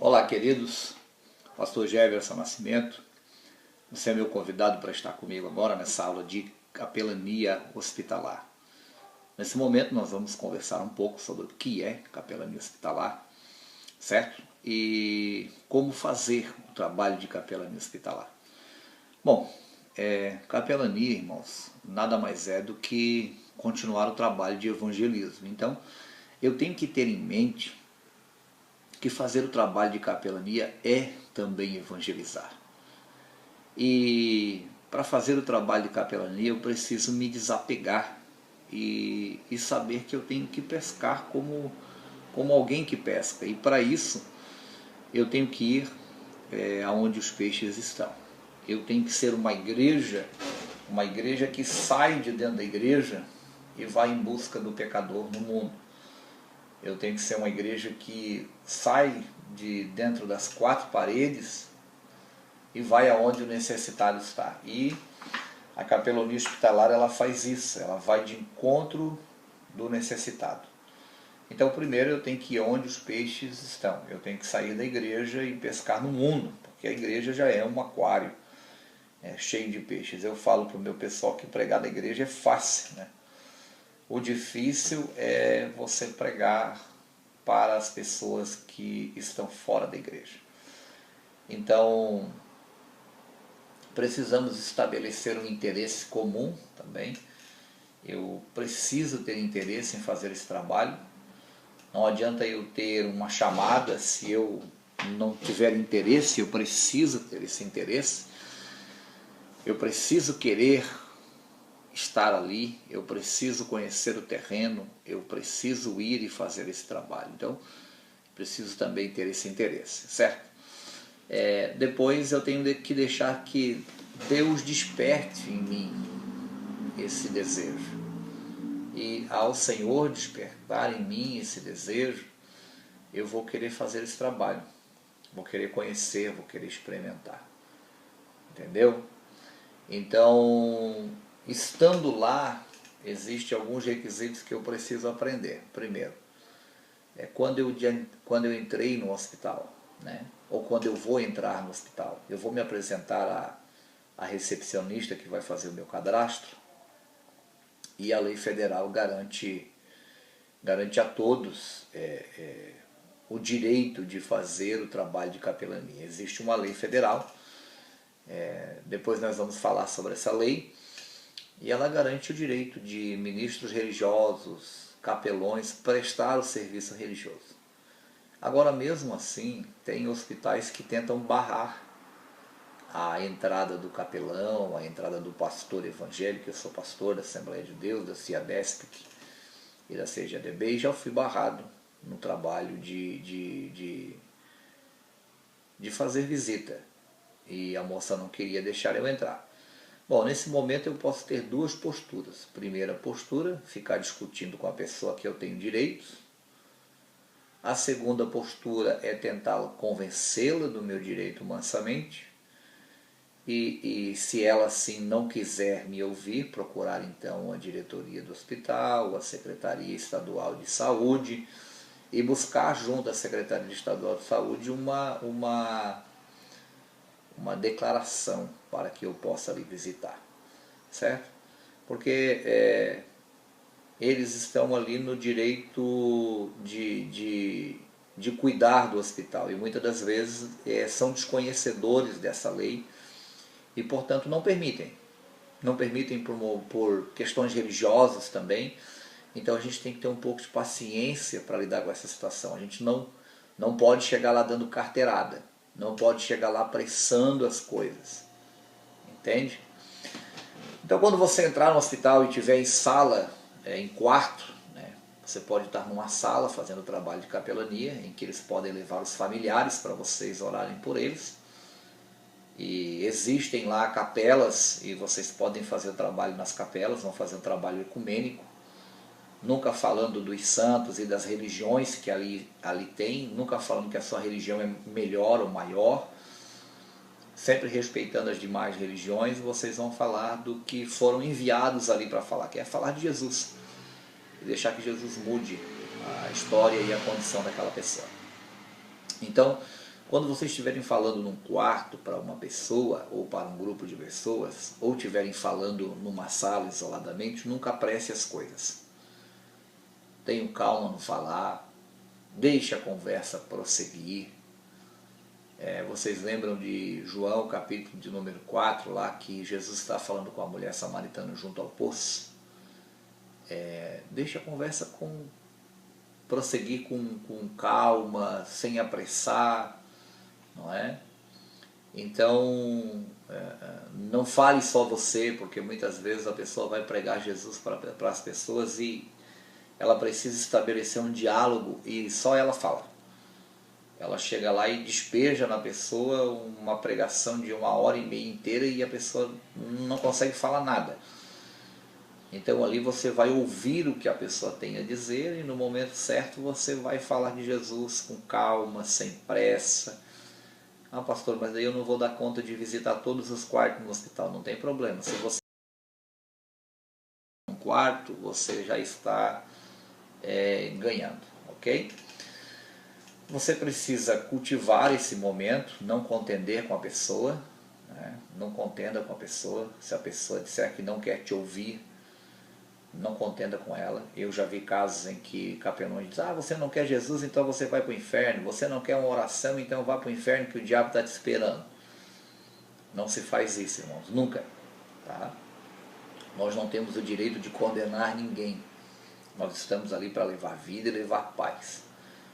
Olá, queridos. Pastor Jefferson Nascimento. Você é meu convidado para estar comigo agora nessa aula de capelania hospitalar. Nesse momento nós vamos conversar um pouco sobre o que é capelania hospitalar, certo? E como fazer o trabalho de capelania hospitalar. Bom, capelania, irmãos, nada mais é do que continuar o trabalho de evangelismo. Então, eu tenho que ter em mente que fazer o trabalho de capelania é também evangelizar. E para fazer o trabalho de capelania eu preciso me desapegar e saber que eu tenho que pescar como alguém que pesca. E para isso eu tenho que ir aonde os peixes estão. Eu tenho que ser uma igreja que sai de dentro da igreja e vai em busca do pecador no mundo. Eu tenho que ser uma igreja que sai de dentro das quatro paredes e vai aonde o necessitado está. E a capelania hospitalar ela faz isso, ela vai de encontro do necessitado. Então primeiro eu tenho que ir onde os peixes estão. Eu tenho que sair da igreja e pescar no mundo, porque a igreja já é um aquário cheio de peixes. Eu falo para o meu pessoal que pregar na igreja é fácil, né? O difícil é você pregar para as pessoas que estão fora da igreja. Então, precisamos estabelecer um interesse comum também. Eu preciso ter interesse em fazer esse trabalho. Não adianta eu ter uma chamada se eu não tiver interesse. Eu preciso ter esse interesse. Eu preciso querer estar ali, eu preciso conhecer o terreno, eu preciso ir e fazer esse trabalho. Então, preciso também ter esse interesse, certo? Depois eu tenho que deixar que Deus desperte em mim esse desejo. E ao Senhor despertar em mim esse desejo, eu vou querer fazer esse trabalho. Vou querer conhecer, vou querer experimentar. Entendeu? Então, estando lá, existem alguns requisitos que eu preciso aprender. Primeiro, quando eu entrei no hospital, né? Ou quando eu vou entrar no hospital, eu vou me apresentar à recepcionista que vai fazer o meu cadastro, e a lei federal garante a todos o direito de fazer o trabalho de capelania. Existe uma lei federal, depois nós vamos falar sobre essa lei, e ela garante o direito de ministros religiosos, capelões, prestar o serviço religioso. Agora, mesmo assim, tem hospitais que tentam barrar a entrada do capelão, a entrada do pastor evangélico. Eu sou pastor da Assembleia de Deus, da CIADESPIC e da CGADB, e já fui barrado no trabalho de fazer visita. E a moça não queria deixar eu entrar. Bom, nesse momento eu posso ter duas posturas. Primeira postura, ficar discutindo com a pessoa que eu tenho direitos. A segunda postura é tentar convencê-la do meu direito mansamente. E se ela assim não quiser me ouvir, procurar então a diretoria do hospital, a Secretaria Estadual de Saúde, e buscar junto à Secretaria Estadual de Saúde uma declaração para que eu possa ali visitar, certo? Porque eles estão ali no direito de cuidar do hospital, e muitas das vezes são desconhecedores dessa lei e, portanto, não permitem por questões religiosas também. Então a gente tem que ter um pouco de paciência para lidar com essa situação. A gente não pode chegar lá dando carteirada, não pode chegar lá apressando as coisas, entende? Então, quando você entrar no hospital e estiver em sala, em quarto, né, você pode estar numa sala fazendo trabalho de capelania, em que eles podem levar os familiares para vocês orarem por eles. E existem lá capelas e vocês podem fazer o trabalho nas capelas, vão fazer um trabalho ecumênico, nunca falando dos santos e das religiões que ali tem, nunca falando que a sua religião é melhor ou maior, sempre respeitando as demais religiões. Vocês vão falar do que foram enviados ali para falar, que é falar de Jesus, e deixar que Jesus mude a história e a condição daquela pessoa. Então, Quando vocês estiverem falando num quarto para uma pessoa ou para um grupo de pessoas, ou estiverem falando numa sala isoladamente, nunca apresse as coisas. Tenham calma no falar, deixe a conversa prosseguir. Vocês lembram de João, capítulo de número 4, lá que Jesus está falando com a mulher samaritana junto ao poço? Deixe a conversa prosseguir com calma, sem apressar, não é? Então, não fale só você, porque muitas vezes a pessoa vai pregar Jesus para as pessoas e ela precisa estabelecer um diálogo e só ela fala. Ela chega lá e despeja na pessoa uma pregação de 1h30 inteira e a pessoa não consegue falar nada. Então ali você vai ouvir o que a pessoa tem a dizer e no momento certo você vai falar de Jesus com calma, sem pressa. Ah, pastor, mas aí eu não vou dar conta de visitar todos os quartos no hospital. Não tem problema. Se você um quarto, você já está ganhando, ok? Você precisa cultivar esse momento, não contender com a pessoa, né? Não contenda com a pessoa. Se a pessoa disser que não quer te ouvir, não contenda com ela. Eu já vi casos em que capelões dizem: você não quer Jesus, então você vai para o inferno. Você não quer uma oração, então vá para o inferno que o diabo está te esperando. Não se faz isso, irmãos, nunca. Tá? Nós não temos o direito de condenar ninguém. Nós estamos ali para levar vida e levar paz.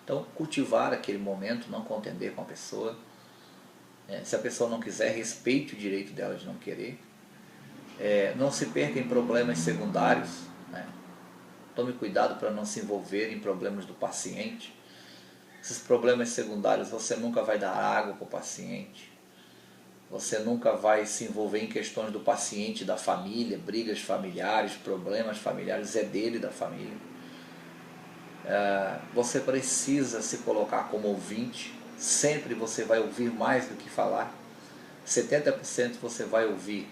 Então, cultivar aquele momento, não contender com a pessoa. Se a pessoa não quiser, respeite o direito dela de não querer. Não se perca em problemas secundários, né? Tome cuidado para não se envolver em problemas do paciente. Esses problemas secundários, você nunca vai dar água para o paciente, você nunca vai se envolver em questões do paciente, da família, brigas familiares, problemas familiares, é dele, da família. Você precisa se colocar como ouvinte, sempre você vai ouvir mais do que falar. 70% você vai ouvir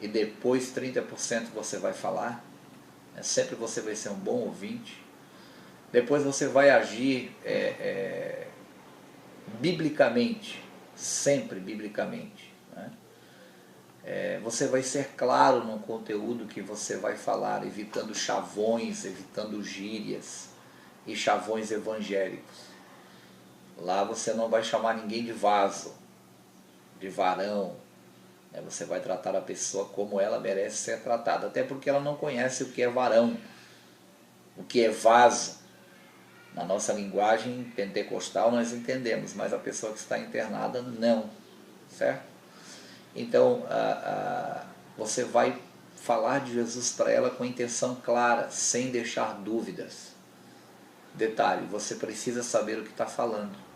e depois 30% você vai falar. Sempre você vai ser um bom ouvinte. Depois você vai agir biblicamente, sempre biblicamente, né? Você vai ser claro no conteúdo que você vai falar, evitando chavões, evitando gírias e chavões evangélicos. Lá você não vai chamar ninguém de vaso, de varão. Você vai tratar a pessoa como ela merece ser tratada, até porque ela não conhece o que é varão, o que é vaso. Na nossa linguagem pentecostal nós entendemos, mas a pessoa que está internada não, certo? Então você vai falar de Jesus para ela com intenção clara, sem deixar dúvidas. Detalhe, você precisa saber o que está falando.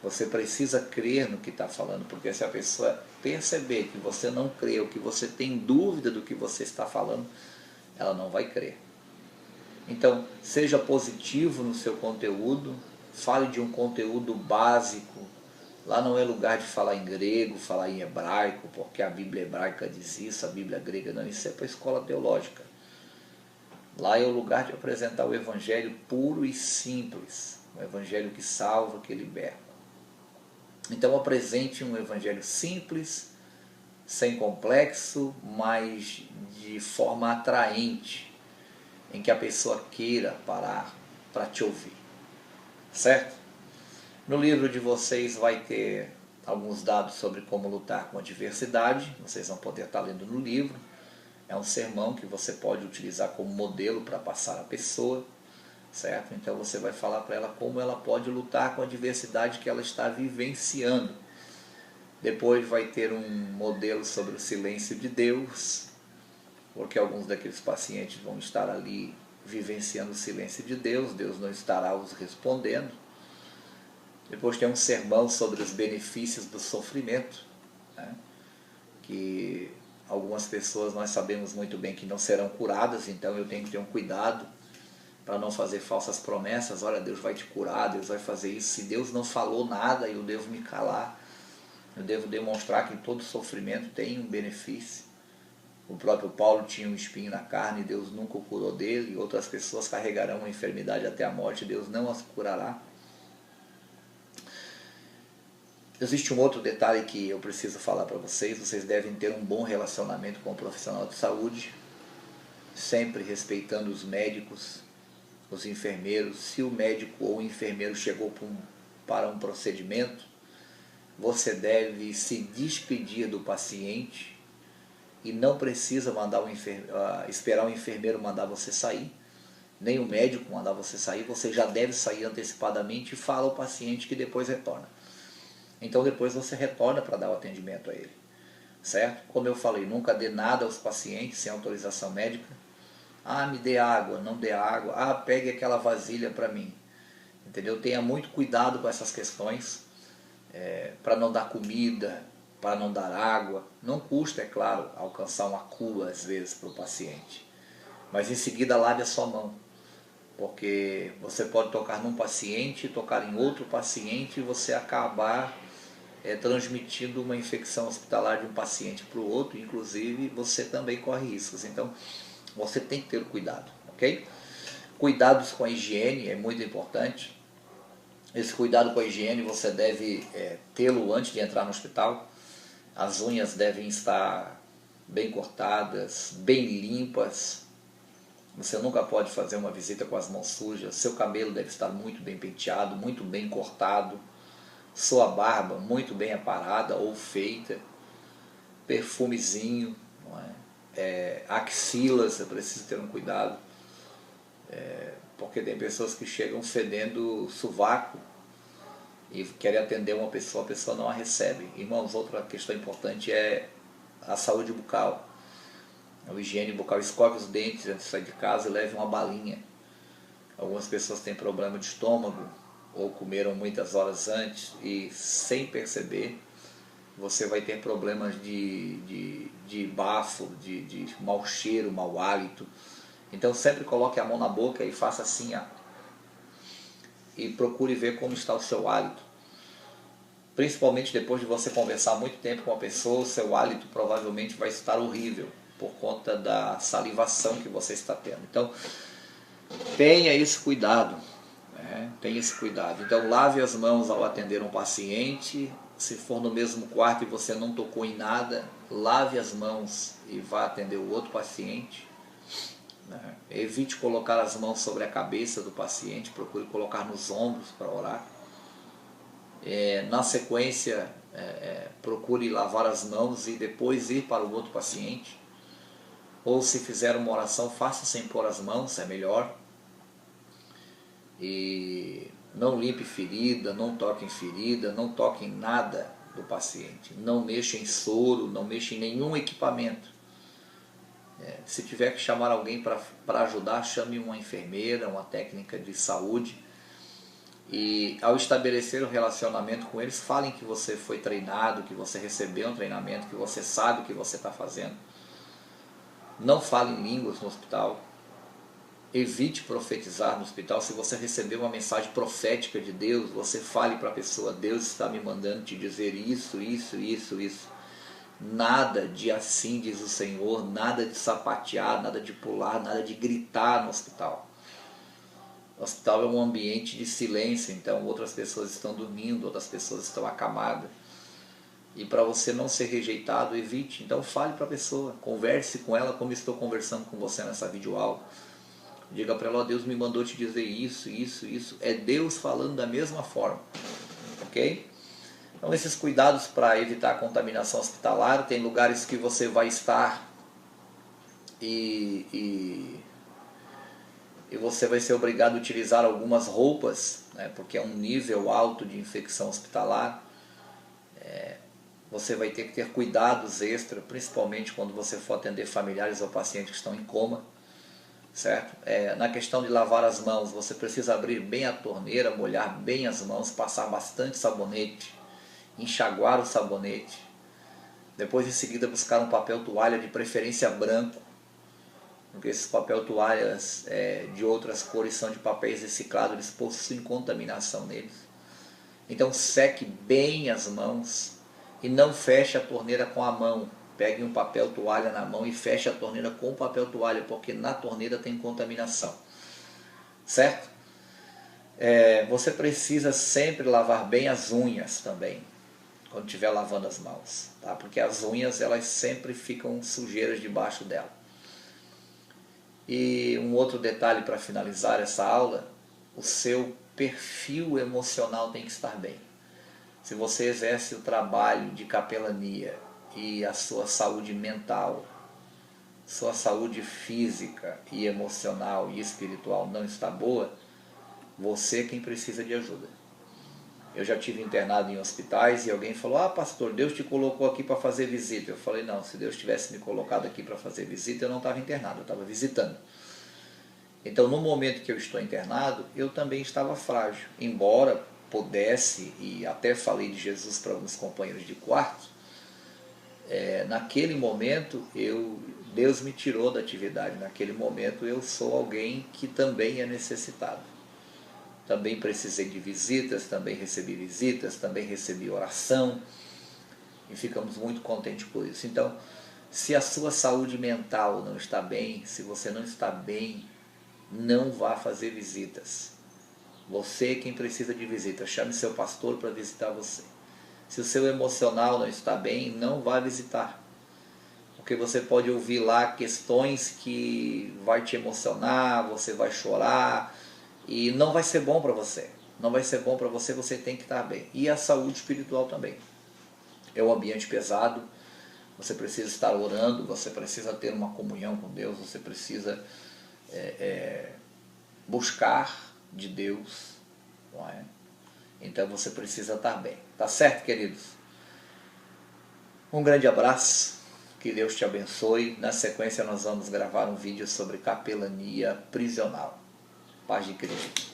Você precisa crer no que está falando, porque se a pessoa perceber que você não crê, ou que você tem dúvida do que você está falando, ela não vai crer. Então, seja positivo no seu conteúdo, fale de um conteúdo básico. Lá não é lugar de falar em grego, falar em hebraico, porque a Bíblia hebraica diz isso, a Bíblia grega não, isso é para a escola teológica. Lá é o lugar de apresentar o Evangelho puro e simples, o Evangelho que salva, que liberta. Então apresente um Evangelho simples, sem complexo, mas de forma atraente, em que a pessoa queira parar para te ouvir, certo? No livro de vocês vai ter alguns dados sobre como lutar com a adversidade, vocês vão poder estar lendo no livro. É um sermão que você pode utilizar como modelo para passar a pessoa, certo? Então você vai falar para ela como ela pode lutar com a adversidade que ela está vivenciando. Depois vai ter um modelo sobre o silêncio de Deus, porque alguns daqueles pacientes vão estar ali vivenciando o silêncio de Deus, Deus não estará os respondendo. Depois tem um sermão sobre os benefícios do sofrimento, né? Que algumas pessoas nós sabemos muito bem que não serão curadas, então eu tenho que ter um cuidado para não fazer falsas promessas. Olha, Deus vai te curar, Deus vai fazer isso. Se Deus não falou nada, eu devo me calar. Eu devo demonstrar que todo sofrimento tem um benefício. O próprio Paulo tinha um espinho na carne, Deus nunca o curou dele. Outras pessoas carregarão uma enfermidade até a morte, Deus não as curará. Existe um outro detalhe que eu preciso falar para vocês. Vocês devem ter um bom relacionamento com o profissional de saúde, sempre respeitando os médicos, os enfermeiros. Se o médico ou o enfermeiro chegou para um procedimento, você deve se despedir do paciente e não precisa esperar o enfermeiro mandar você sair, nem o médico mandar você sair. Você já deve sair antecipadamente e fala ao paciente que depois retorna. Então depois você retorna para dar o atendimento a ele, certo? Como eu falei, nunca dê nada aos pacientes sem autorização médica. Ah, me dê água, não dê água. Ah, pegue aquela vasilha para mim. Entendeu? Tenha muito cuidado com essas questões, para não dar comida, para não dar água. Não custa, é claro, alcançar uma cura às vezes para o paciente. Mas em seguida lave a sua mão. Porque você pode tocar num paciente, tocar em outro paciente e você acabar transmitindo uma infecção hospitalar de um paciente para o outro. Inclusive você também corre riscos. Então você tem que ter cuidado, ok? Cuidados com a higiene é muito importante. Esse cuidado com a higiene você deve tê-lo antes de entrar no hospital. As unhas devem estar bem cortadas, bem limpas. Você nunca pode fazer uma visita com as mãos sujas. Seu cabelo deve estar muito bem penteado, muito bem cortado. Sua barba muito bem aparada ou feita. Perfumezinho, não é? Axilas, você precisa ter um cuidado. Porque tem pessoas que chegam fedendo sovaco e querem atender uma pessoa, a pessoa não a recebe. Irmãos, outra questão importante é a saúde bucal. A higiene bucal. Escove os dentes antes de sair de casa e leve uma balinha. Algumas pessoas têm problema de estômago ou comeram muitas horas antes e sem perceber você vai ter problemas de bafo, de mau cheiro, mau hálito. Então sempre coloque a mão na boca e faça assim, ó, e procure ver como está o seu hálito. Principalmente depois de você conversar muito tempo com a pessoa, o seu hálito provavelmente vai estar horrível por conta da salivação que você está tendo. Então tenha esse cuidado, né? Tenha esse cuidado. Então lave as mãos ao atender um paciente. Se for no mesmo quarto e você não tocou em nada, lave as mãos e vá atender o outro paciente. Evite colocar as mãos sobre a cabeça do paciente, procure colocar nos ombros para orar. Na sequência, procure lavar as mãos e depois ir para o outro paciente. Ou se fizer uma oração, faça sem pôr as mãos, é melhor. E não limpe ferida, não toque em ferida, não toque em nada do paciente. Não mexa em soro, não mexa em nenhum equipamento. Se tiver que chamar alguém para ajudar, chame uma enfermeira, uma técnica de saúde. E ao estabelecer um relacionamento com eles, falem que você foi treinado, que você recebeu um treinamento, que você sabe o que você está fazendo. Não fale em línguas no hospital. Evite profetizar no hospital. Se você receber uma mensagem profética de Deus, você fale para a pessoa: Deus está me mandando te dizer isso, isso, isso, isso. Nada de assim diz o Senhor, nada de sapatear, nada de pular, nada de gritar no hospital. O hospital é um ambiente de silêncio, então outras pessoas estão dormindo, outras pessoas estão acamadas. E para você não ser rejeitado, evite. Então fale para a pessoa, converse com ela como estou conversando com você nessa videoaula. Diga para ela: ó, Deus me mandou te dizer isso, isso, isso. É Deus falando da mesma forma, ok? Então esses cuidados para evitar a contaminação hospitalar. Tem lugares que você vai estar e você vai ser obrigado a utilizar algumas roupas, né, porque é um nível alto de infecção hospitalar. Você vai ter que ter cuidados extra, principalmente quando você for atender familiares ou pacientes que estão em coma, certo? Na questão de lavar as mãos, você precisa abrir bem a torneira, molhar bem as mãos, passar bastante sabonete, enxaguar o sabonete. Depois em seguida buscar um papel toalha, de preferência branco, porque esses papel toalhas de outras cores são de papéis reciclados, eles possuem contaminação neles. Então seque bem as mãos e não feche a torneira com a mão. Pegue um papel toalha na mão e feche a torneira com o papel toalha, porque na torneira tem contaminação, certo? Você precisa sempre lavar bem as unhas também. quando estiver lavando as mãos, tá? Porque as unhas elas sempre ficam sujeiras debaixo dela. E um outro detalhe para finalizar essa aula, o seu perfil emocional tem que estar bem. Se você exerce o trabalho de capelania e a sua saúde mental, sua saúde física e emocional e espiritual não está boa, você é quem precisa de ajuda. Eu já tive internado em hospitais e alguém falou: ah, pastor, Deus te colocou aqui para fazer visita. Eu falei: não, se Deus tivesse me colocado aqui para fazer visita, eu não estava internado, eu estava visitando. Então, no momento que eu estou internado, eu também estava frágil. Embora pudesse, e até falei de Jesus para alguns companheiros de quarto, naquele momento Deus me tirou da atividade. Naquele momento eu sou alguém que também é necessitado. Também precisei de visitas, também recebi oração, e ficamos muito contentes por isso. Então, se a sua saúde mental não está bem, se você não está bem, não vá fazer visitas. Você é quem precisa de visitas. Chame seu pastor para visitar você. Se o seu emocional não está bem, não vá visitar. Porque você pode ouvir lá questões que vai te emocionar, você vai chorar, e não vai ser bom para você. Não vai ser bom para você, você tem que estar bem. E a saúde espiritual também. É um ambiente pesado, você precisa estar orando, você precisa ter uma comunhão com Deus, você precisa buscar de Deus, não é? Então você precisa estar bem. Tá certo, queridos? Um grande abraço, que Deus te abençoe. Na sequência nós vamos gravar um vídeo sobre capelania prisional. Paz de Cristo.